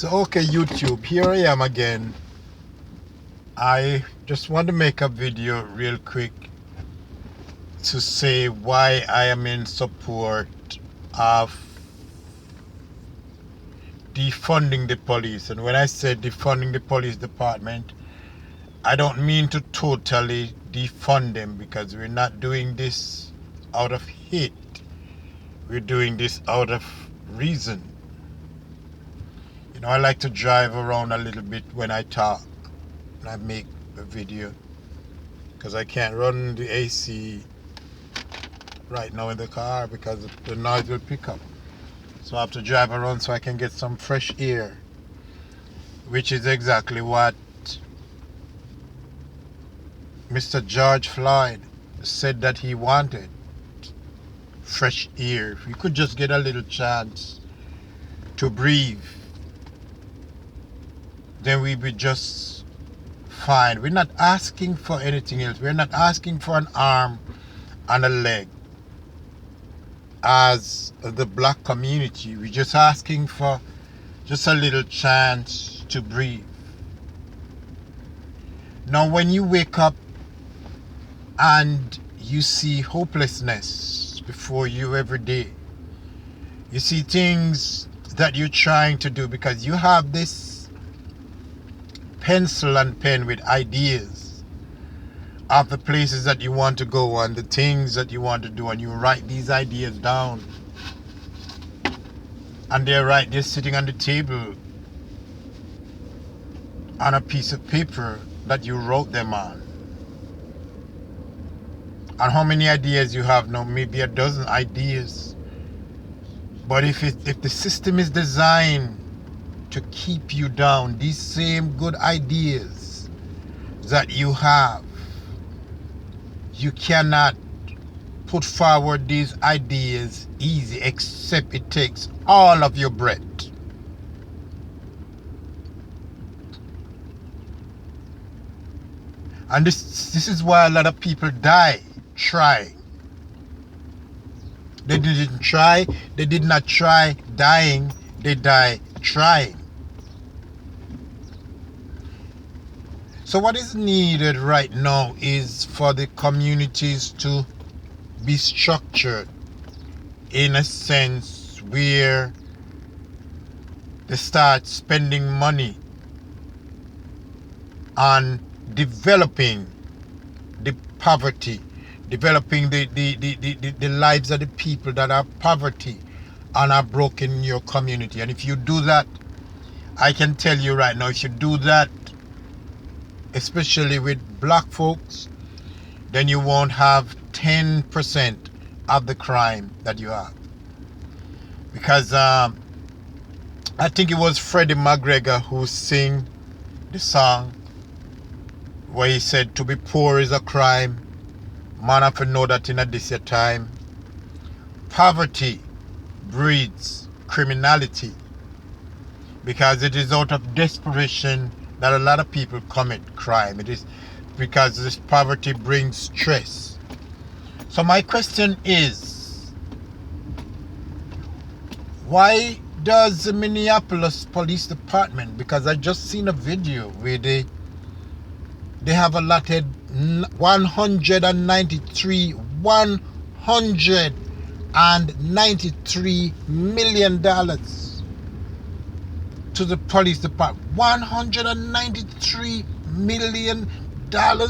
So okay, YouTube, here I am again. I just want to make a video real quick to say why I am in support of defunding the police. And when I say defunding the police department, I don't mean to totally defund them, because we're not doing this out of hate. We're doing this out of reason. You know, I like to drive around a little bit when I talk and I make a video, because I can't run the AC right now in the car because the noise will pick up. So I have to drive around so I can get some fresh air, which is exactly what Mr. George Floyd said that he wanted. Fresh air. If we could just get a little chance to breathe, then we would just fine. We're not asking for anything else. We're not asking for an arm and a leg as the black community. We're just asking for just a little chance to breathe. Now, when you wake up and you see hopelessness before you every day, you see things that you're trying to do because you have this pencil and pen with ideas of the places that you want to go and the things that you want to do, and you write these ideas down, and they're right there sitting on the table on a piece of paper that you wrote them on. And how many ideas you have now? Maybe a dozen ideas. But if the system is designed to keep you down, these same good ideas that you have, you cannot put forward these ideas easy, except it takes all of your breath. And this is why a lot of people die trying. They didn't try, they did not try dying, they die trying. So what is needed right now is for the communities to be structured in a sense where they start spending money on developing the poverty, developing the lives of the people that are poverty and are broken in your community. And if you do that, I can tell you right now, if you do that, especially with black folks, then you won't have 10% of the crime that you have. Because I think it was Freddie McGregor who sang the song where he said, to be poor is a crime. Man have to know that in a this time. Poverty breeds criminality, because it is out of desperation that a lot of people commit crime. It is because this poverty brings stress. So my question is, why does the Minneapolis Police Department, because I just seen a video where they have allotted $193 million to the police department. $193 million. That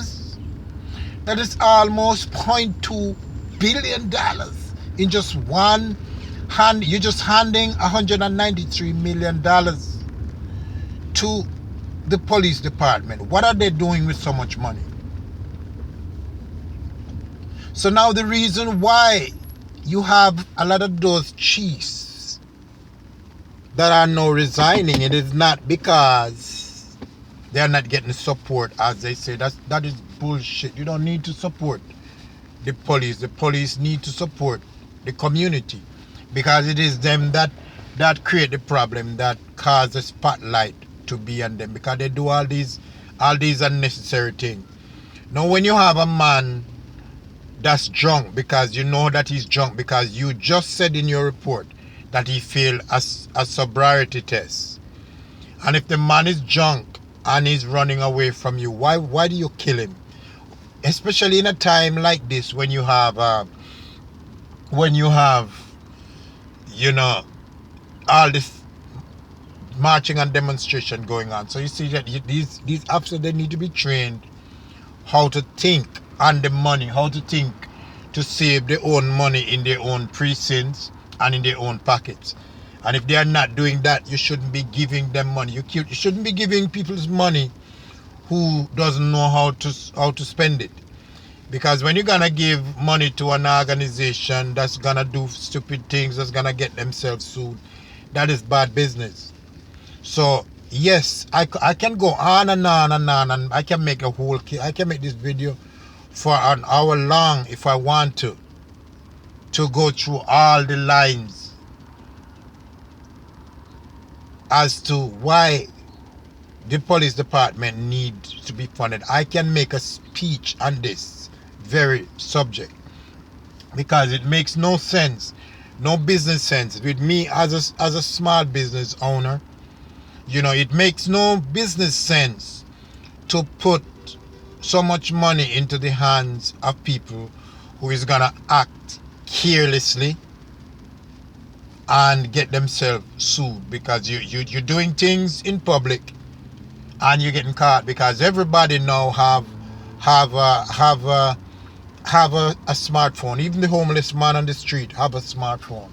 is almost $0.2 billion in just one hand. You're just handing $193 million to the police department. What are they doing with so much money? So now the reason why you have a lot of those chiefs that are now resigning, it is not because they are not getting support, as they say. That is bullshit. You don't need to support the police. The police need to support the community, because it is them that create the problem, that cause the spotlight to be on them, because they do all these unnecessary things. Now when you have a man that's drunk, because you know that he's drunk because you just said in your report that he failed a sobriety test, And if the man is drunk and he's running away from you, why do you kill him? Especially in a time like this when you have you know, all this marching and demonstration going on. So you see that these officers, they need to be trained how to think on the money, how to think to save their own money in their own precincts and in their own pockets. And if they are not doing that, you shouldn't be giving them money. You shouldn't be giving people's money who doesn't know how to spend it. Because when you're gonna give money to an organization that's gonna do stupid things, that's gonna get themselves sued, that is bad business. So yes, I can go on and on and on, and I can make this video for an hour long if I want to go through all the lines as to why the police department needs to be funded. I can make a speech on this very subject because it makes no sense, no business sense with me as a small business owner. You know, it makes no business sense to put so much money into the hands of people who is gonna act carelessly and get themselves sued because you're doing things in public and you're getting caught, because everybody now have a smartphone. Even the homeless man on the street have a smartphone.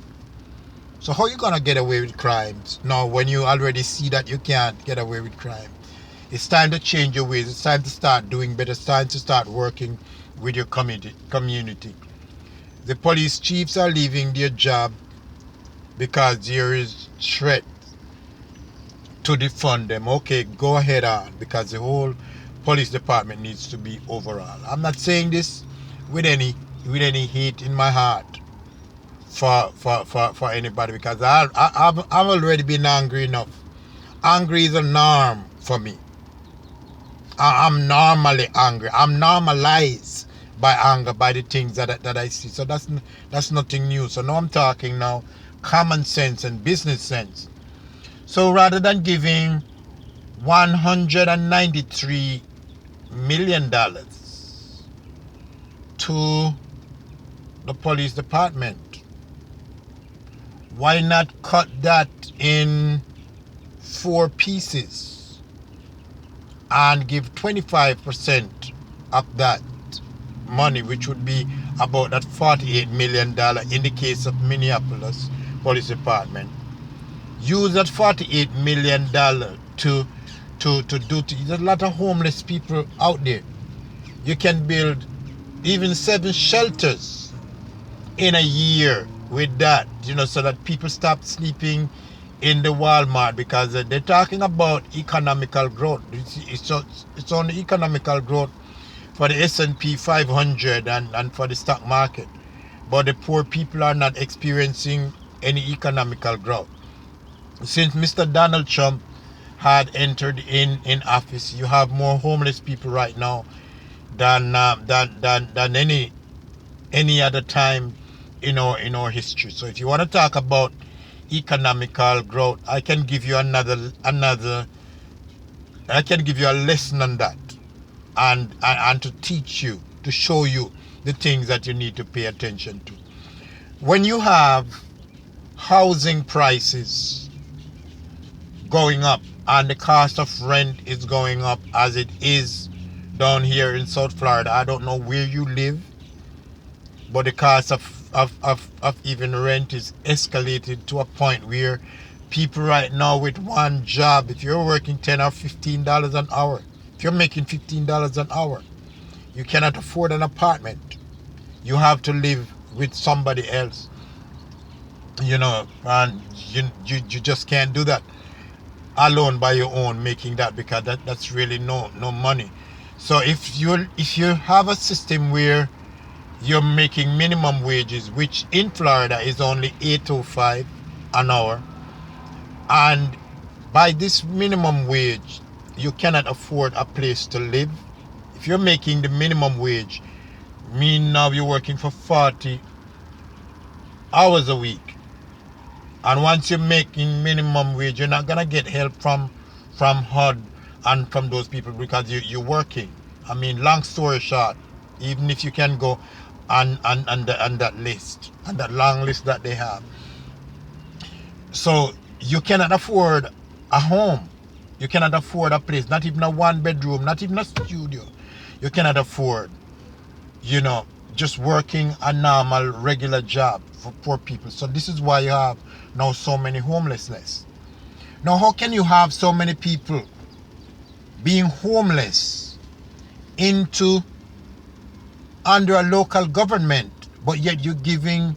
So how you gonna get away with crimes now when you already see that you can't get away with crime? It's time to change your ways. It's time to start doing better. It's time to start working with your community. The police chiefs are leaving their job because there is threat to defund them. Okay, go ahead on, because the whole police department needs to be overall. I'm not saying this with any hate in my heart for anybody, because I've already been angry enough. Angry is a norm for me. I'm normally angry. I'm normalized by anger, by the things that I see. So that's nothing new. So now I'm talking now common sense and business sense. So rather than giving $193 million to the police department, why not cut that in 4 pieces and give 25% of that money, which would be about that $48 million in the case of Minneapolis Police Department. Use that $48 million to there's a lot of homeless people out there. You can build even 7 shelters in a year with that, you know, so that people stop sleeping in the Walmart, because they're talking about economical growth. It's only economical growth for the S&P 500 and for the stock market, but the poor people are not experiencing any economical growth. Since Mr. Donald Trump had entered in office, you have more homeless people right now than any other time in our history. So if you want to talk about economical growth, I can give you another I can give you a lesson on that, and to teach you, to show you the things that you need to pay attention to. When you have housing prices going up and the cost of rent is going up as it is down here in South Florida, I don't know where you live, but the cost of even rent is escalated to a point where people right now with one job, if you're working $10 or $15 an hour, if you're making $15 an hour, you cannot afford an apartment. You have to live with somebody else, you know, and you just can't do that alone by your own, making that, because that's really no money. So if you have a system where you're making minimum wages, which in Florida is only $8.05 an hour, and by this minimum wage you cannot afford a place to live. If you're making the minimum wage, mean now you're working for 40 hours a week, and once you're making minimum wage, you're not gonna get help from from HUD and from those people because you're working. I mean, long story short, even if you can go on that list, on that long list that they have. So you cannot afford a home. You cannot afford a place, not even a 1 bedroom, not even a studio. You cannot afford, just working a normal, regular job for poor people. So this is why you have now so many homelessness. Now, how can you have so many people being homeless under a local government, but yet you're giving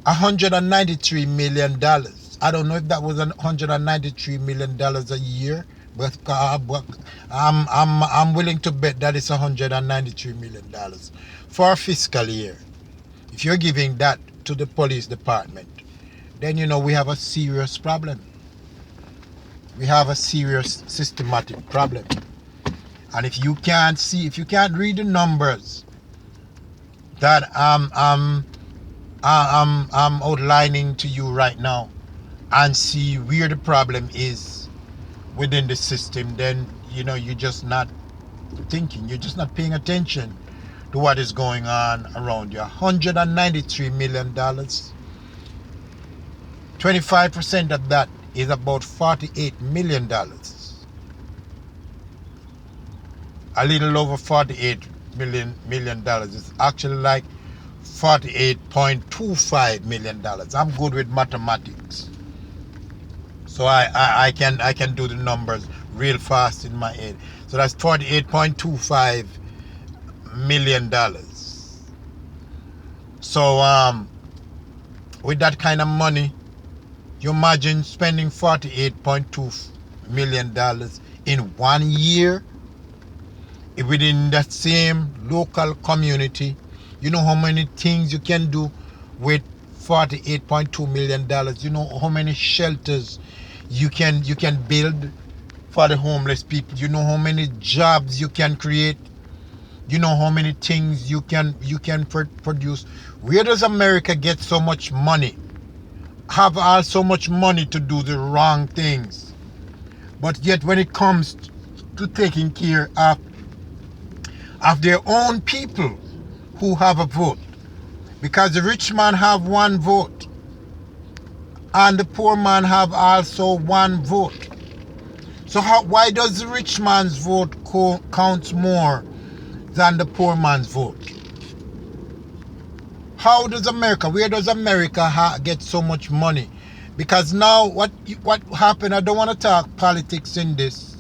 $193 million? I don't know if that was $193 million a year, but I'm willing to bet that it's $193 million for a fiscal year. If you're giving that to the police department, then we have a serious problem. We have a serious systematic problem. And if you can't read the numbers that I'm outlining to you right now and see where the problem is within the system, then you're just not thinking, you're just not paying attention to what is going on around you. $193 million. 25% of that is about $48 million. A little over $48 million. It's actually like $48.25 million. I'm good with mathematics, so I can do the numbers real fast in my head. So that's $48.25 million. So with that kind of money, you imagine spending $48.2 million in 1 year within that same local community. You know how many things you can do with $48.2 million. You know how many shelters you can build for the homeless people. You know how many jobs you can create. You know how many things you can produce. Where does America get so much money? Have all so much money to do the wrong things, but yet when it comes to taking care of their own people who have a vote, because the rich man have one vote and the poor man have also one vote. So why does the rich man's vote count more than the poor man's vote? Where does America get so much money? Because now what happened, I don't want to talk politics in this,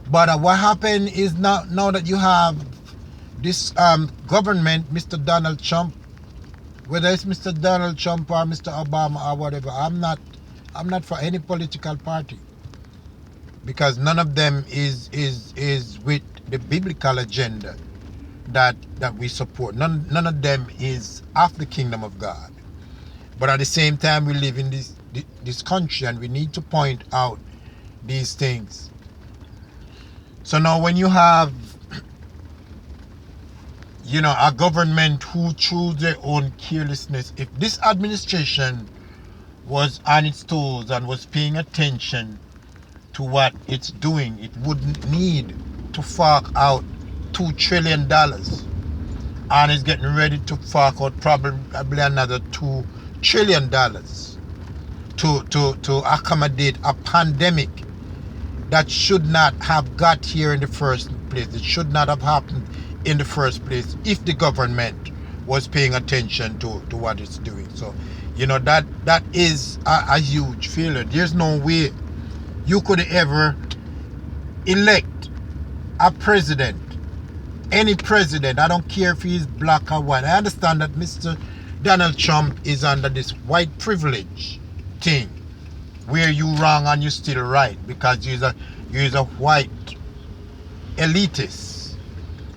but what happened is now that you have this government, Mr. Donald Trump, whether it's Mr. Donald Trump or Mr. Obama or whatever, I'm not for any political party, because none of them is with the biblical agenda that we support. None of them is of the kingdom of God. But at the same time, we live in this country, and we need to point out these things. So now when you have a government who, through their own carelessness, if this administration was on its toes and was paying attention to what it's doing, it wouldn't need to fork out $2 trillion, and it's getting ready to fork out probably another $2 trillion to accommodate a pandemic that should not have got here in the first place. It should not have happened in the first place if the government was paying attention to what it's doing. So that is a huge failure. There's no way you could ever elect a president, any president. I don't care if he's black or white. I understand that Mr. Donald Trump is under this white privilege thing, where you wrong and you still right, because you're a white elitist,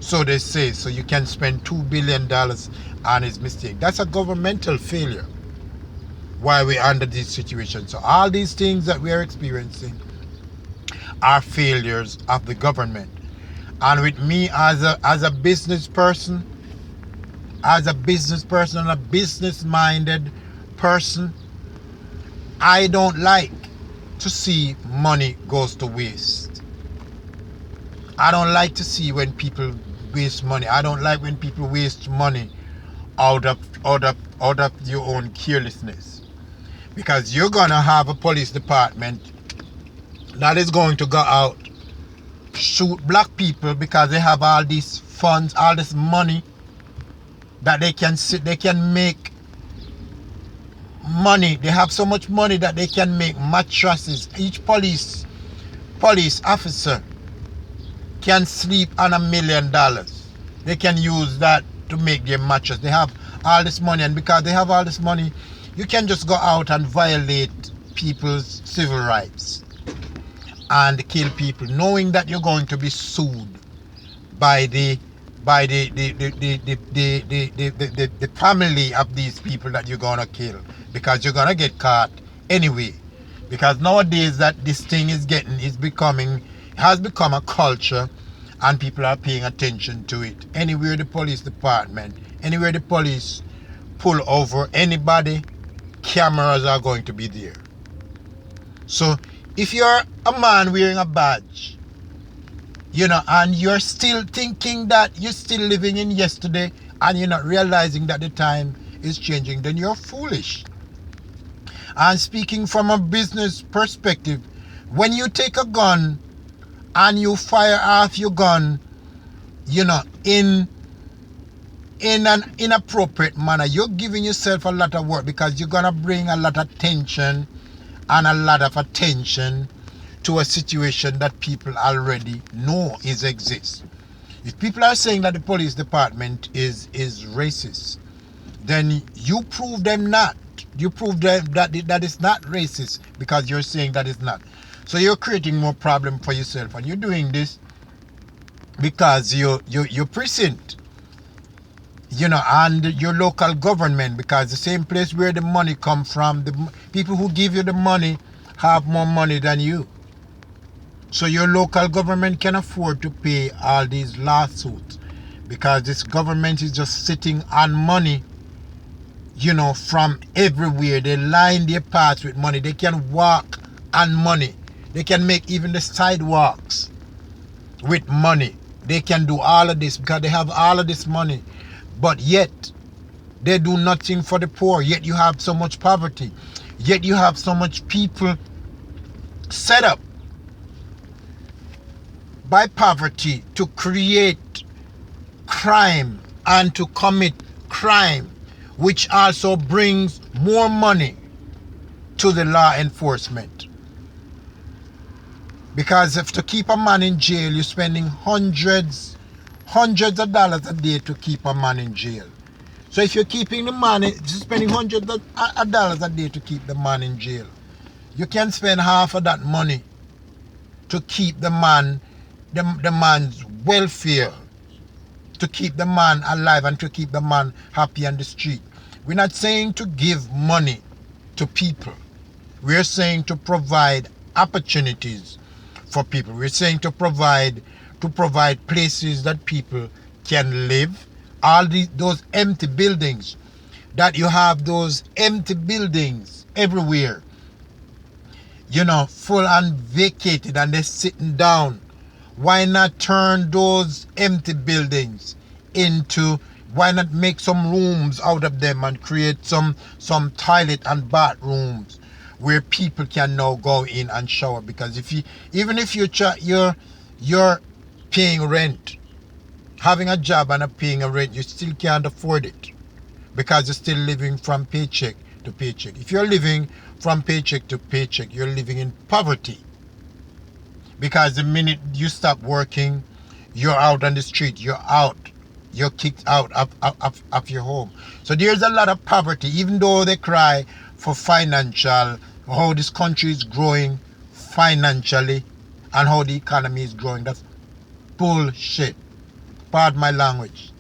so they say. So you can spend $2 billion on his mistake. That's a governmental failure why we're under this situation. So all these things that we are experiencing are failures of the government. And with me as a business person and a business-minded person, I don't like to see money goes to waste. I don't like to see when people waste money. I don't like when people waste money out of your own carelessness. Because you're gonna have a police department that is going to go out, shoot black people because they have all these funds, all this money that they can make money. They have so much money that they can make mattresses. Each police officer can sleep on $1 million. They can use that to make their mattress. They have all this money, and because they have all this money, you can just go out and violate people's civil rights and kill people, knowing that you're going to be sued by the family of these people that you're gonna kill, because you're gonna get caught anyway. Because nowadays that this thing has become a culture, and people are paying attention to it. Anywhere the police department, anywhere the police pull over anybody, cameras are going to be there. So if you're a man wearing a badge, and you're still thinking that you're still living in yesterday, and you're not realizing that the time is changing, then you're foolish. And speaking from a business perspective, when you take a gun and you fire off your gun, in an inappropriate manner, you're giving yourself a lot of work, because you're gonna bring a lot of tension and a lot of attention to a situation that people already know exists. If people are saying that the police department is racist, then you prove them not. You prove them that it's not racist, because you're saying that it's not. So you're creating more problem for yourself, and you're doing this because your precinct, and your local government, because the same place where the money come from, the people who give you the money have more money than you. So your local government can afford to pay all these lawsuits, because this government is just sitting on money, from everywhere. They line their paths with money. They can walk on money. They can make even the sidewalks with money. They can do all of this because they have all of this money. But yet, they do nothing for the poor. Yet you have so much poverty. Yet you have so much people set up by poverty to create crime and to commit crime, which also brings more money to the law enforcement. Because if to keep a man in jail, you're spending hundreds of dollars a day to keep a man in jail. So if you're keeping the man, you're spending hundreds of dollars a day to keep the man in jail. You can spend half of that money to keep the man's welfare, to keep the man alive and to keep the man happy on the street. We're not saying to give money to people. We're saying to provide opportunities for people. We're saying to provide places that people can live. All those empty buildings, that you have those empty buildings everywhere, full and vacated, and they're sitting down. Why not turn those empty buildings why not make some rooms out of them and create some toilet and bathrooms where people can now go in and shower? Because even if you're paying rent, having a job and paying a rent, you still can't afford it, because you're still living from paycheck to paycheck. If you're living from paycheck to paycheck, you're living in poverty. Because the minute you stop working, you're out on the street, you're kicked out of your home. So there's a lot of poverty, even though they cry for how this country is growing financially and how the economy is growing. That's bullshit. Pardon my language.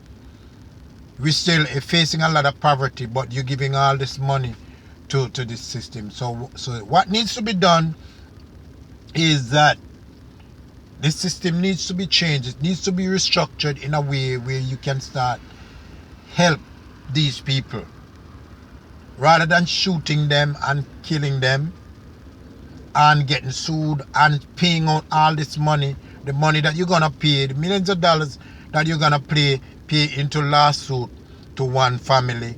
We're still facing a lot of poverty, but you're giving all this money to this system. So what needs to be done is that this system needs to be changed. It needs to be restructured in a way where you can start help these people. Rather than shooting them and killing them, and getting sued and paying out all this money, the money that you're gonna pay, the millions of dollars that you're gonna pay into lawsuit to one family,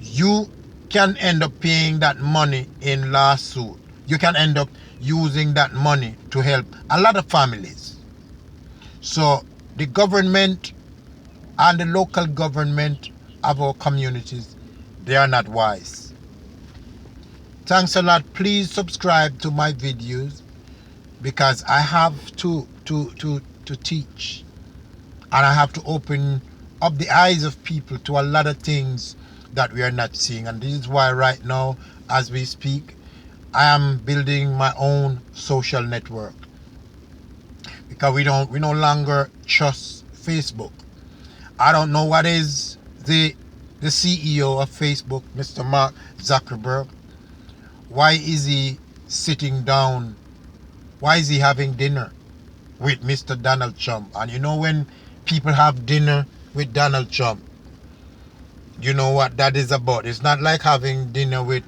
you can end up paying that money in lawsuit. You can end up using that money to help a lot of families. So the government and the local government of our communities, they are not wise. Thanks a lot. Please subscribe to my videos because I have to teach, and I have to open up the eyes of people to a lot of things that we are not seeing. And this is why right now, as we speak, I am building my own social network, because we no longer trust Facebook. I don't know what is the CEO of Facebook, Mr. Mark Zuckerberg. Why is he sitting down? Why is he having dinner with Mr. Donald Trump? And you know, when people have dinner with Donald Trump, you know what that is about. It's not like having dinner with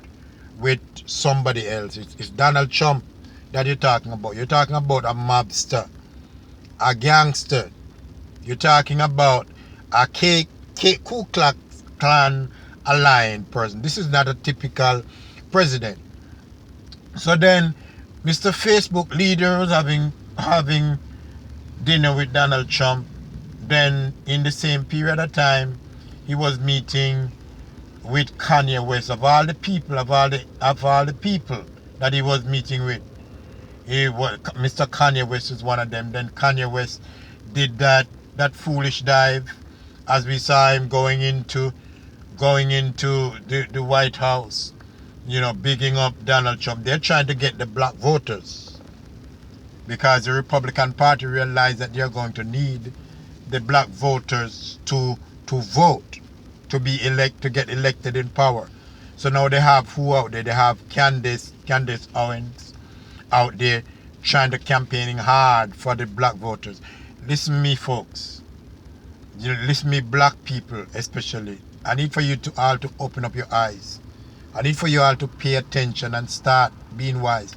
somebody else. It's Donald Trump that you're talking about. You're talking about a mobster, a gangster. You're talking about a Ku Klux Klan aligned person. This is not a typical president. So then, Mr. Facebook leader was having dinner with Donald Trump. Then, in the same period of time, he was meeting with Kanye West. Of all the people that he was meeting with, Mr. Kanye West is one of them. Then Kanye West did that foolish dive, as we saw him going into the White House, bigging up Donald Trump. They're trying to get the black voters, because the Republican Party realized that they're going to need the black voters to vote, to get elected in power. So now they have who out there? They have Candace Owens out there trying to campaigning hard for the black voters. Listen to me, folks. Listen to me, black people especially. I need for you to all to open up your eyes. I need for you all to pay attention and start being wise.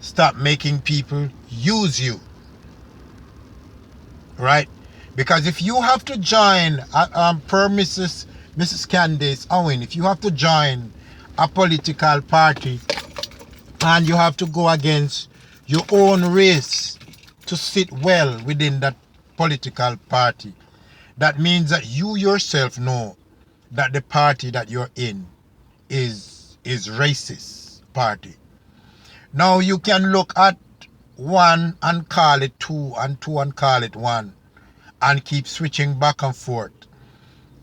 Stop making people use you. Right? Because if you have to join, per Mrs. Candace Owen, if you have to join a political party and you have to go against your own race to sit well within that political party, that means that you yourself know that the party that you're in is racist party. Now you can look at one and call it two, and two and call it one, and keep switching back and forth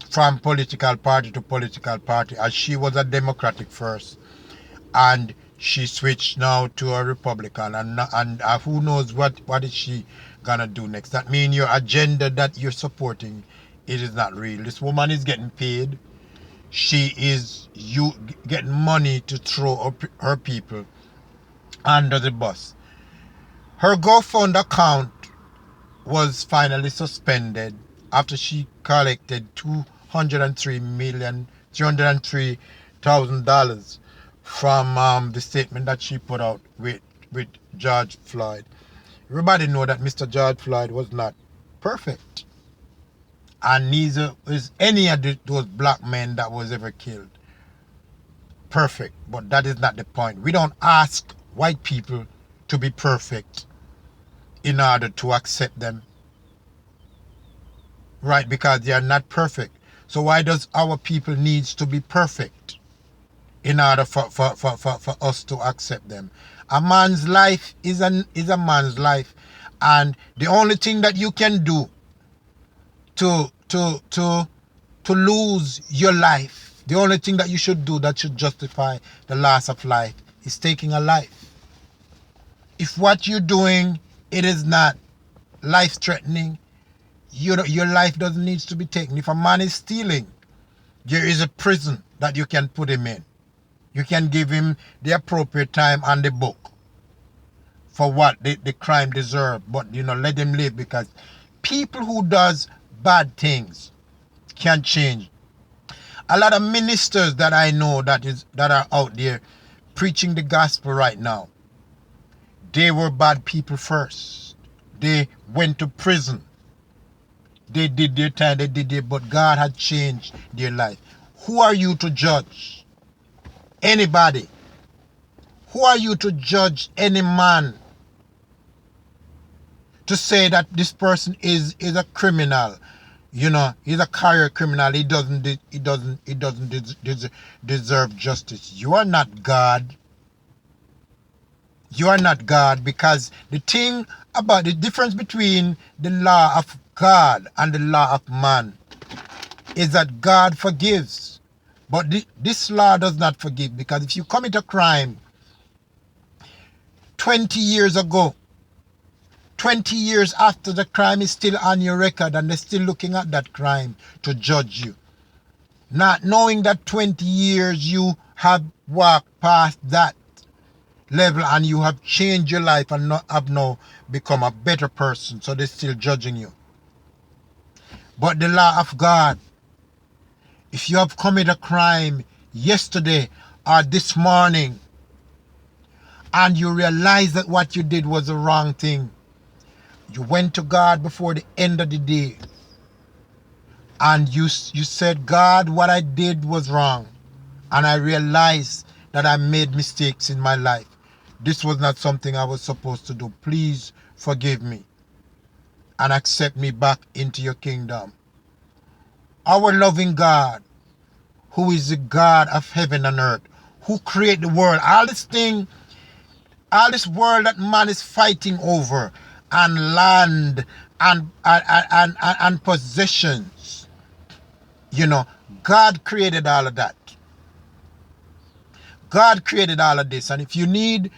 from political party to political party, as she was a Democratic first and she switched now to a Republican, and who knows what is she gonna do next. That means your agenda that you're supporting, it is not real. This woman is getting paid. She is getting money to throw her people under the bus. Her GoFund account was finally suspended after she collected $303,000 from the statement that she put out with George Floyd. Everybody know that Mr. George Floyd was not perfect, and neither is any of those black men that was ever killed perfect. But that is not the point. We don't ask white people to be perfect in order to accept them, right? Because they are not perfect. So why does our people needs to be perfect in order for us to accept them? A man's life is a man's life, and the only thing that you can do to lose your life, the only thing that you should do that should justify the loss of life, is taking a life. If what you're doing, it is not life-threatening, your life doesn't need to be taken. If a man is stealing, there is a prison that you can put him in. You can give him the appropriate time on the book for what the crime deserves, but let him live, because people who does bad things can change. A lot of ministers that I know that are out there preaching the gospel right now. They were bad people first. They went to prison. They did their time, they did their, but God had changed their life. Who are you to judge anybody? Who are you to judge any man? To say that this person is a criminal, he's a career criminal. He doesn't deserve justice. You are not God. You are not God, because the thing about the difference between the law of God and the law of man is that God forgives, but this law does not forgive. Because if you commit a crime 20 years ago, 20 years after the crime is still on your record, and they're still looking at that crime to judge you, not knowing that 20 years you have walked past that level and you have changed your life and have now become a better person, so they're still judging you. But the law of God, if you have committed a crime yesterday or this morning and you realize that what you did was the wrong thing, you went to God before the end of the day and you said, God, what I did was wrong, and I realized that I made mistakes in my life. This was not something I was supposed to do. Please forgive me and accept me back into your kingdom. Our loving God, who is the God of heaven and earth, who created the world, all this world that man is fighting over, and land and possessions, God created all of that. God created all of this. And if you need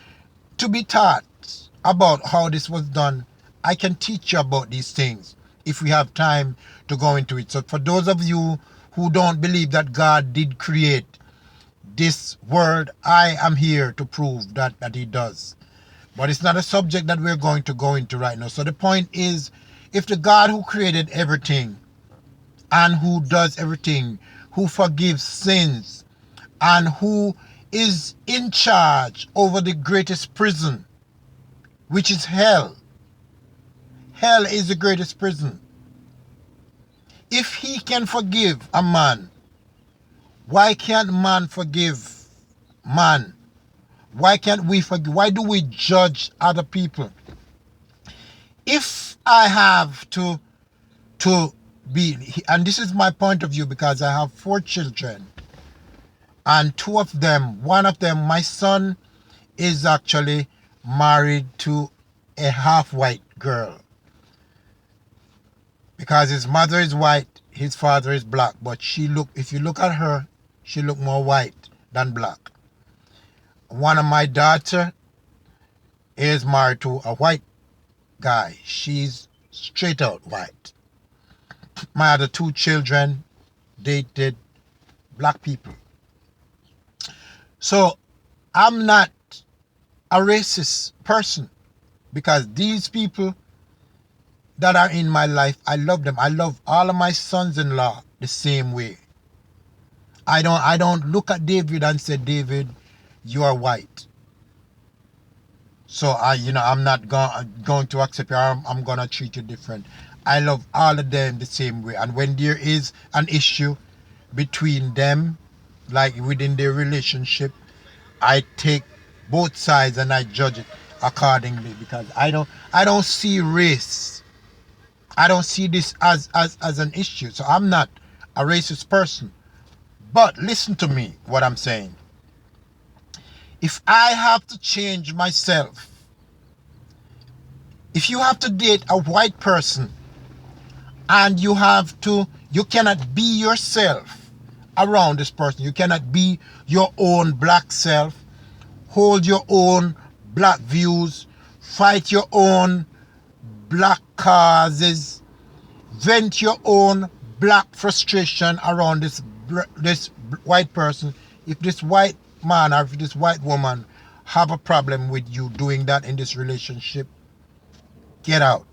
to be taught about how this was done, I can teach you about these things if we have time to go into it. So for those of you who don't believe that God did create this world, I am here to prove that he does. But it's not a subject that we're going to go into right now. So the point is, if the God who created everything and who does everything, who forgives sins, and who is in charge over the greatest prison, which is hell. Hell is the greatest prison. If he can forgive a man, why can't man forgive man? Why can't we forgive? Why do we judge other people? If I have to be, and this is my point of view because I have 4 children, and one of them, my son, is actually married to a half-white girl. Because his mother is white, his father is black. But if you look at her, she look more white than black. One of my daughter is married to a white guy. She's straight out white. My other 2 children dated black people. So I'm not a racist person, because these people that are in my life, I love them. I love all of my sons-in-law the same way. I don't look at David and say, David, you are white, so I'm not going to accept you. I'm gonna treat you different. I love all of them the same way. And when there is an issue between them, like within their relationship, I take both sides and I judge it accordingly, because I don't see race. I don't see this as an issue. So I'm not a racist person. But listen to me, what I'm saying. If I have to change myself, if you have to date a white person and you cannot be yourself around this person, you cannot be your own black self, hold your own black views, fight your own black causes, vent your own black frustration around this white person. If this white man or if this white woman have a problem with you doing that in this relationship, get out.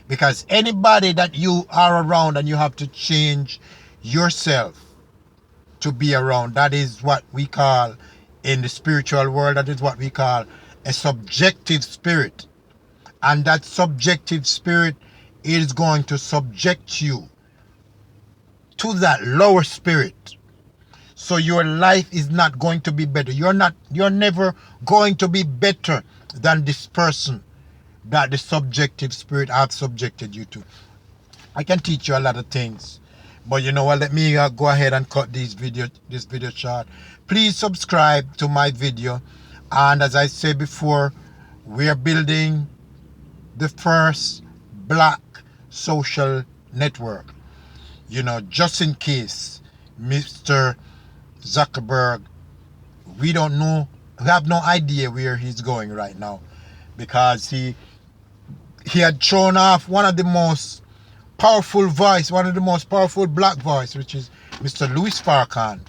Because anybody that you are around and you have to change yourself, to be around. That is what we call, in the spiritual world, that is what we call a subjective spirit. And that subjective spirit is going to subject you to that lower spirit. So your life is not going to be better. You're never going to be better than this person that the subjective spirit have subjected you to. I can teach you a lot of things, but you know what, let me go ahead and cut this video short. Please subscribe to my video, and as I said before, we are building the first black social network. You know, just in case Mr. Zuckerberg, we don't know, we have no idea where he's going right now, because he had thrown off one of the most powerful voice, one of the most powerful black voice, which is Mr. Louis Farrakhan.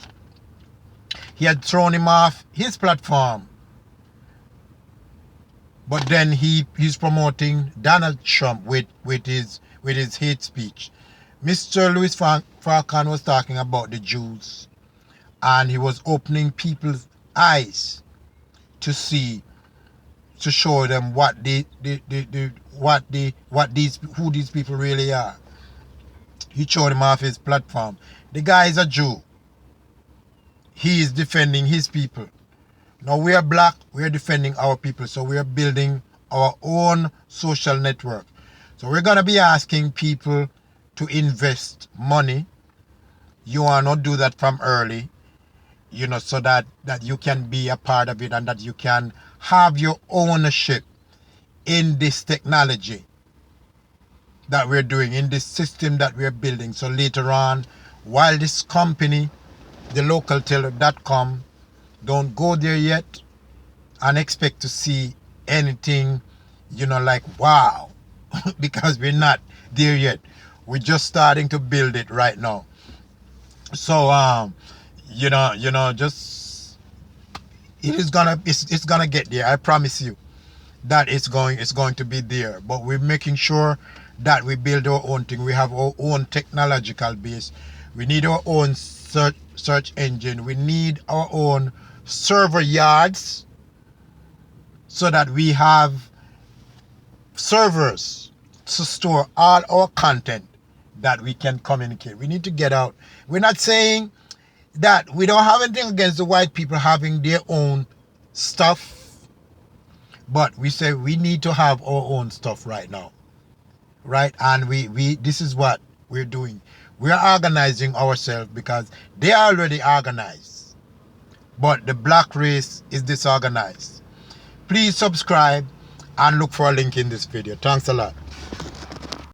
He had thrown him off his platform, but then he's promoting Donald Trump with his hate speech. Mr. Louis Farrakhan was talking about the Jews, and he was opening people's eyes to see, to show them who these people really are. He showed him off his platform. The guy is a Jew. He is defending his people. Now we are black, we are defending our people, so we are building our own social network. So we're gonna be asking people to invest money. You wanna do that from early, you know, so that you can be a part of it and that you can have your ownership in this technology that we're doing, in this system that we're building. So later on, while this company, the localteller.com, don't go there yet and expect to see anything, you know, like wow, because we're not there yet. We're just starting to build it right now. So you know, just it's gonna get there. I promise you that it's going to be there. But we're making sure that we build our own thing. We have our own technological base. We need our own search engine. We need our own server yards, so that we have servers to store all our content that we can communicate. We need to get out. We're not saying that we don't have anything against the white people having their own stuff, but we say we need to have our own stuff right now, right? And we this is what we're doing. We are organizing ourselves because they are already organized, but the black race is disorganized. Please subscribe and look for a link in this video. Thanks a lot.